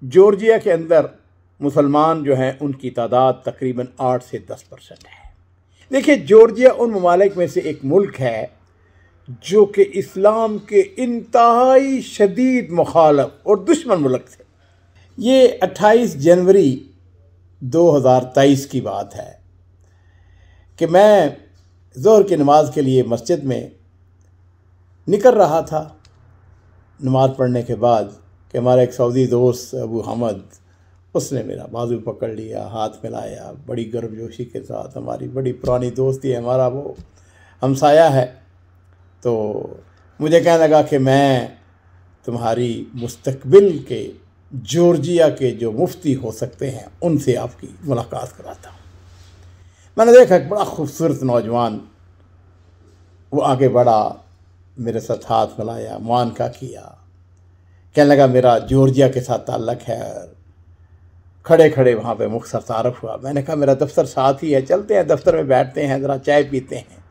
Georgia के अंदर मुसलमान जो हैं उनकी तादाद तकरीबन 8 से 10% है। देखिए, जॉर्जिया उन ममालिक में से एक मुल्क है जो कि इस्लाम के इंतहाई शदीद मुखालफ और दुश्मन मुल्क थे। ये 28 जनवरी 2023 की बात है कि मैं ज़ोहर की नमाज के लिए मस्जिद में निकल रहा था। नमाज़ पढ़ने के बाद कि हमारा एक सऊदी दोस्त अबू हमद, उसने मेरा बाजू पकड़ लिया, हाथ मिलाया, बड़ी गर्मजोशी के साथ। हमारी बड़ी पुरानी दोस्ती है, हमारा वो हमसाया है। तो मुझे कहने लगा कि मैं तुम्हारी मुस्तकबिल के जॉर्जिया के जो मुफ्ती हो सकते हैं उनसे आपकी मुलाकात कराता हूँ। मैंने देखा एक बड़ा खूबसूरत नौजवान, वो आगे बढ़ा, मेरे साथ हाथ मिलाया, मुआनका किया, कहने लगा मेरा जॉर्जिया के साथ ताल्लुक़ है। खड़े खड़े वहाँ पे मुख्तसर तारफ़ हुआ। मैंने कहा मेरा दफ्तर साथ ही है, चलते हैं दफ्तर में बैठते हैं, ज़रा चाय पीते हैं।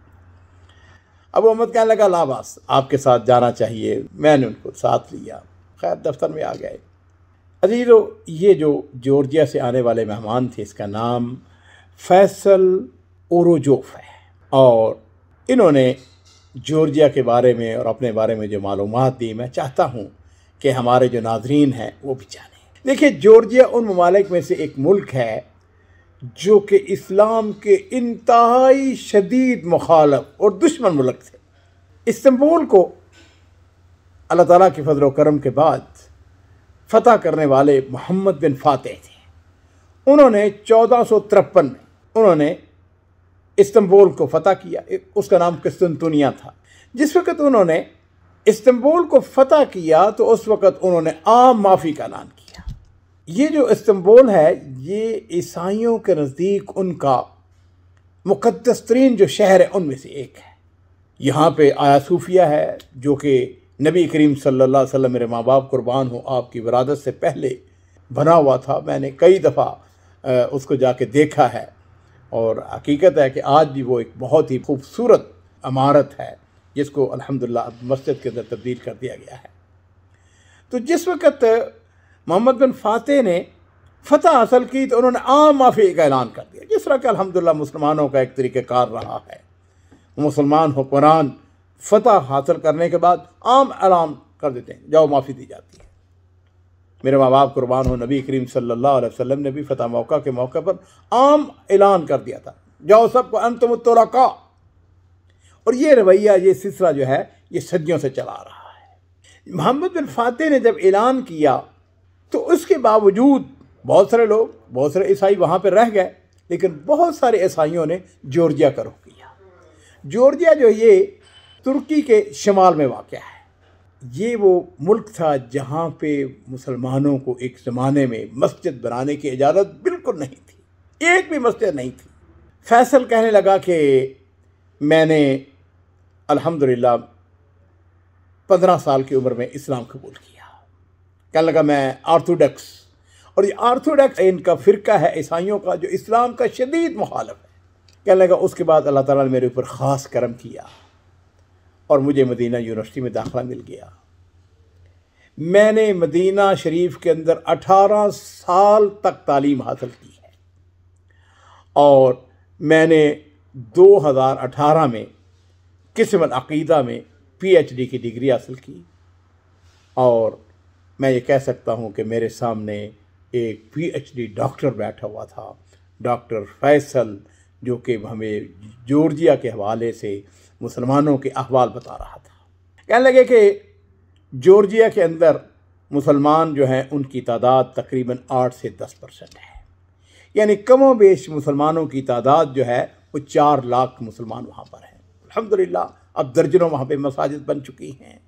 अब अहमद कहने लगा लाबास, आपके साथ जाना चाहिए। मैंने उनको साथ लिया, खैर दफ्तर में आ गए। अजीज़ो, ये जो जॉर्जिया से आने वाले मेहमान थे, इसका नाम फैसल ओरोजोफ है और इन्होंने जॉर्जिया के बारे में और अपने बारे में जो मालूमात दी, मैं चाहता हूँ कि हमारे जो नाज़रीन हैं वो भी जानें। देखिए, जॉर्जिया उन ममालिक में से एक मुल्क है जो कि इस्लाम के इंतहाई शदीद मुखालफ और दुश्मन मुल्क थे। इस्तांबुल को अल्लाह ताला के फजल व करम के बाद फ़तह करने वाले मोहम्मद बिन फ़ातेह थे। उन्होंने 1453 में उन्होंने इस्तांबुल को फ़तह किया। उसका नाम किस्तुनतुनिया था। जिस वक़्त उन्होंने इस्तांबुल को फ़तह किया तो उस वक़्त उन्होंने आम माफ़ी का ऐलान किया। ये जो इस्तांबुल है, ये ईसाइयों के नज़दीक उनका मुक़द्दस तरीन जो शहर है उनमें से एक है। यहाँ पे आया सूफिया है जो कि नबी करीम सल्लल्लाहु अलैहि वसल्लम, मेरे माँ बाप कुर्बान हो, आपकी विरादत से पहले बना हुआ था। मैंने कई दफ़ा उसको जाके देखा है और हकीकत है कि आज भी वो एक बहुत ही खूबसूरत इमारत है जिसको अल्हम्दुलिल्लाह मस्जिद के अंदर तब्दील कर दिया गया है। तो जिस वक़्त मोहम्मद बिन फ़ातेह ने फ़तह हासिल की तो उन्होंने आम माफ़ी का ऐलान कर दिया, जिस तरह का अल्हम्दुलिल्लाह मुसलमानों का एक तरीक़ाकार रहा है। मुसलमान हुक्मरान फ़तह हासिल करने के बाद आम ऐलान कर देते हैं, जाओ माफ़ी दी जाती है। मेरे माँ बाप कुर्बान हो, नबी करीम सल्लल्लाहु अलैहि वसल्लम ने भी फ़तह मौका के मौके पर आम ऐलान कर दिया था, जाओ सबको अंतुम तुलका। और ये रवैया, ये सिलसिला जो है ये सदियों से चला रहा है। मोहम्मद बिन फ़ातेह ने जब ऐलान किया तो उसके बावजूद बहुत सारे लोग, बहुत सारे ईसाई वहाँ पर रह गए, लेकिन बहुत सारे ईसाइयों ने जॉर्जिया का रुख किया। जॉर्जिया जो ये तुर्की के शुमाल में वाक़ है। ये वो मुल्क था जहाँ पे मुसलमानों को एक ज़माने में मस्जिद बनाने की इजाज़त बिल्कुल नहीं थी, एक भी मस्जिद नहीं थी। फैसल कहने लगा कि मैंने अल्हम्दुलिल्लाह 15 साल की उम्र में इस्लाम कबूल किया। कहने लगा मैं ऑर्थोडॉक्स, और ये ऑर्थोडॉक्स इनका फ़िरका है ईसाइयों का जो इस्लाम का शदीद मुखालिफ है। कहने लगा उसके बाद अल्लाह ताला ने मेरे ऊपर ख़ास करम किया और मुझे मदीना यूनिवर्सिटी में दाखिला मिल गया। मैंने मदीना शरीफ के अंदर 18 साल तक तालीम हासिल की है और मैंने 2018 में किस्म अक़ीदा में PhD की डिग्री हासिल की। और मैं ये कह सकता हूँ कि मेरे सामने एक PhD डॉक्टर बैठा हुआ था, डॉक्टर फैसल, जो कि हमें जॉर्जिया के हवाले से मुसलमानों के अहवाल बता रहा था। कहने लगे कि जॉर्जिया के अंदर मुसलमान जो हैं उनकी तादाद तकरीबन 8 से 10% है, यानी कमो बेश मुसलमानों की तादाद जो है वो 4 लाख मुसलमान वहाँ पर हैं। अल्हम्दुलिल्लाह अब दर्जनों वहाँ पे मसाजिद बन चुकी हैं।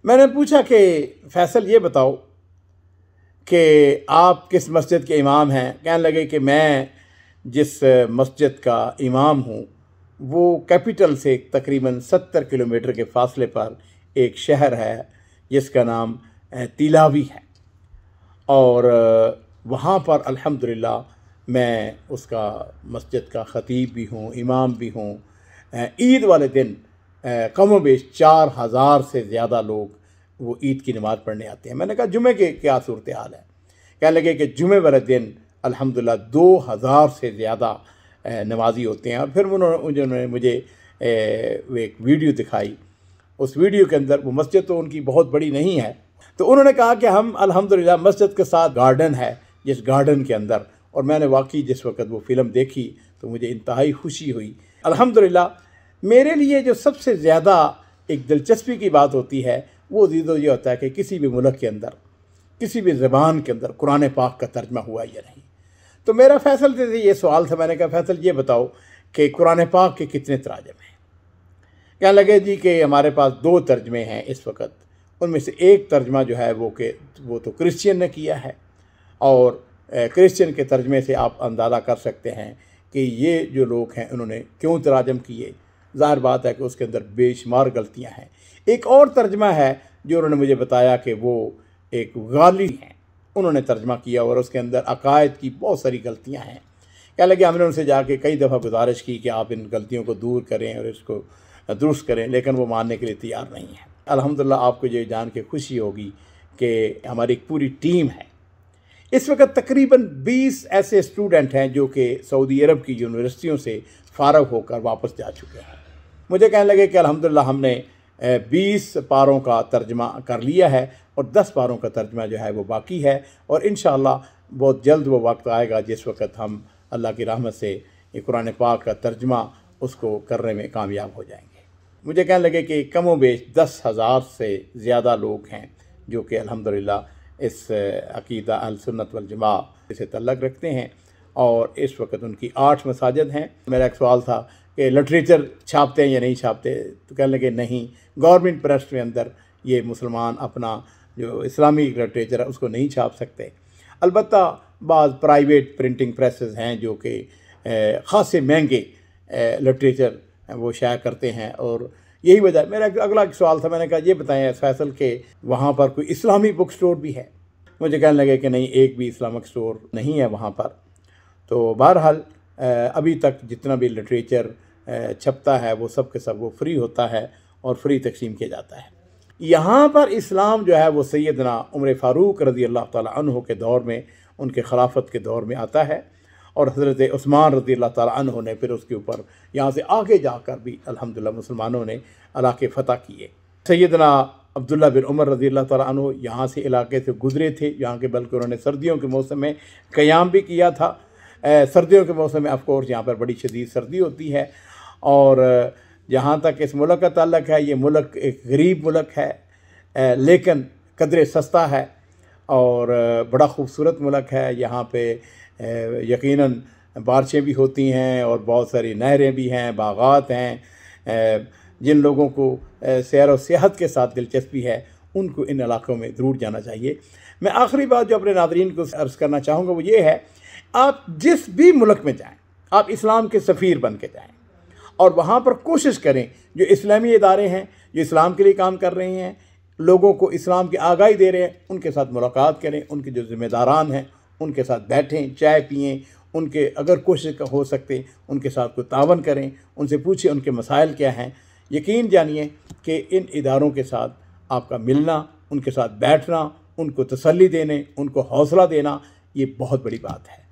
मैंने पूछा कि फैसल ये बताओ कि आप किस मस्जिद के इमाम हैं। कहने लगे कि मैं जिस मस्जिद का इमाम हूँ वो कैपिटल से तकरीबन 70 किलोमीटर के फासले पर एक शहर है जिसका नाम तिलावी है, और वहाँ पर अल्हम्दुलिल्लाह मैं उसका मस्जिद का ख़तीब भी हूँ, इमाम भी हूँ। ईद वाले दिन कमोबेश 4000 से ज़्यादा लोग वो ईद की नमाज़ पढ़ने आते हैं। मैंने कहा जुमे के क्या सूरत हाल है? कहने लगे कि जुमे वाले दिन अल्हम्दुलिल्लाह 2000 से ज़्यादा नमाजी होते हैं। और फिर उन्होंने मुझे एक वीडियो दिखाई। उस वीडियो के अंदर वो मस्जिद तो उनकी बहुत बड़ी नहीं है, तो उन्होंने कहा कि हम अल्हम्दुलिल्लाह मस्जिद के साथ गार्डन है, जिस गार्डन के अंदर, और मैंने वाकई जिस वक्त वो फ़िल्म देखी तो मुझे इंतहाई खुशी हुई। अल्हम्दुलिल्लाह मेरे लिए जो सबसे ज़्यादा एक दिलचस्पी की बात होती है वो चीज़ ये होता है कि किसी भी मुल्क के अंदर, किसी भी ज़बान के अंदर कुरान पाक का तर्जमा हुआ या नहीं। तो मेरा फैसल से ये सवाल था, मैंने कहा फैसल ये बताओ कि कुरान पाक के कितने तर्जमे हैं? कहने लगे जी कि हमारे पास 2 तर्जमे हैं इस वक्त। उनमें से एक तर्जमा जो है वो तो क्रिश्चियन ने किया है, और क्रिश्चियन के तर्जमे से आप अंदाज़ा कर सकते हैं कि ये जो लोग हैं उन्होंने क्यों तराजम किए। ज़ाहिर बात है कि उसके अंदर बेशुमार गलतियां हैं। एक और तर्जमा है जो उन्होंने मुझे बताया कि वो एक गाली हैं, उन्होंने तर्जमा किया और उसके अंदर अकायद की बहुत सारी गलतियां हैं। क्या लगे हमने उनसे जाके कई दफ़ा गुजारिश की कि आप इन गलतियों को दूर करें और इसको दुरुस्त करें, लेकिन वो मानने के लिए तैयार नहीं है। अल्हम्दुलिल्लाह आपको ये जान के खुशी होगी कि हमारी एक पूरी टीम है। इस वक्त तकरीबन 20 ऐसे स्टूडेंट हैं जो कि सऊदी अरब की यूनिवर्सिटियों से फ़ारग होकर वापस जा चुके हैं। मुझे कहने लगे कि अल्हम्दुलिल्लाह हमने 20 पारों का तर्जमा कर लिया है और 10 पारों का तर्जमा जो है वो बाकी है, और इंशाअल्लाह बहुत जल्द वो वक्त आएगा जिस वक्त हम अल्लाह की रहमत से कुरान पाक का तर्जमा उसको करने में कामयाब हो जाएंगे। मुझे कहने लगे कि कमो बेश 10,000 से ज़्यादा लोग हैं जो कि अल्हम्दुलिल्लाह इस अकीदा अहल सुन्नत वल जमा से तल्लुक़ रखते हैं, और इस वक्त उनकी 8 मसाजिद हैं। मेरा एक सवाल था कि लिटरेचर छापते हैं या नहीं छापते, तो कहने लगे नहीं, गवर्नमेंट प्रेस में अंदर ये मुसलमान अपना जो इस्लामी लिटरेचर है उसको नहीं छाप सकते। अलबत्ता बाज़ प्राइवेट प्रिंटिंग प्रेसेस हैं जो कि ख़ासे महंगे लिटरेचर वो शाया करते हैं, और यही वजह। मेरा अगला सवाल था, मैंने कहा ये बताएं फैसल के वहाँ पर कोई इस्लामी बुक स्टोर भी है? मुझे कहने लगे कि नहीं, एक भी इस्लामिक स्टोर नहीं है वहाँ पर। तो बहरहाल अभी तक जितना भी लिटरेचर छपता है वो सब के सब वो फ्री होता है और फ्री तकसीम किया जाता है। यहाँ पर इस्लाम जो है वो सैयदना उमर फ़ारूक रज़ी अल्लाह ताला अन्हु के दौर में, उनके खिलाफत के दौर में आता है, और हज़रत उस्मान रज़ी अल्लाह ताला अन्हु ने फिर उसके ऊपर यहाँ से आगे जाकर भी अल्हम्दुलिल्लाह मुसलमानों ने इलाके फ़तह किए। सैयदना अब्दुल्ला बिन उमर रज़ी अल्लाह ताला अन्हु यहाँ से इलाके से गुज़रे थे यहाँ के, बल्कि उन्होंने सर्दियों के मौसम में क़याम भी किया था। सर्दियों के मौसम में ऑफ़कोर्स यहाँ पर बड़ी शदीद सर्दी होती है, और जहाँ तक इस मुल्क का ताल्लुक़ है, ये मुल्क एक गरीब मुल्क है लेकिन कदरे सस्ता है और बड़ा ख़ूबसूरत मुल्क है। यहाँ पे यकीनन बारिशें भी होती हैं और बहुत सारी नहरें भी हैं, बागात हैं। जिन लोगों को सैर और सियाहत के साथ दिलचस्पी है उनको इन इलाक़ों में ज़रूर जाना चाहिए। मैं आखिरी बात जो अपने नाज़रीन को अर्ज़ करना चाहूँगा वो ये है, आप जिस भी मुल्क में जाएँ, आप इस्लाम के सफ़ीर बन के जाएँ और वहाँ पर कोशिश करें जो इस्लामी इदारे हैं जो इस्लाम के लिए काम कर रहे हैं, लोगों को इस्लाम की आगाही दे रहे हैं, उनके साथ मुलाकात करें। उनके जो ज़िम्मेदारान हैं उनके साथ बैठें, चाय पिएँ, उनके अगर कोशिश हो सकते उनके साथ कोई तावन करें, उनसे पूछें उनके मसाइल क्या हैं। यकीन जानिए कि इन इदारों के साथ आपका मिलना, उनके साथ बैठना, उनको तसल्ली देने, उनको हौसला देना, ये बहुत बड़ी बात है।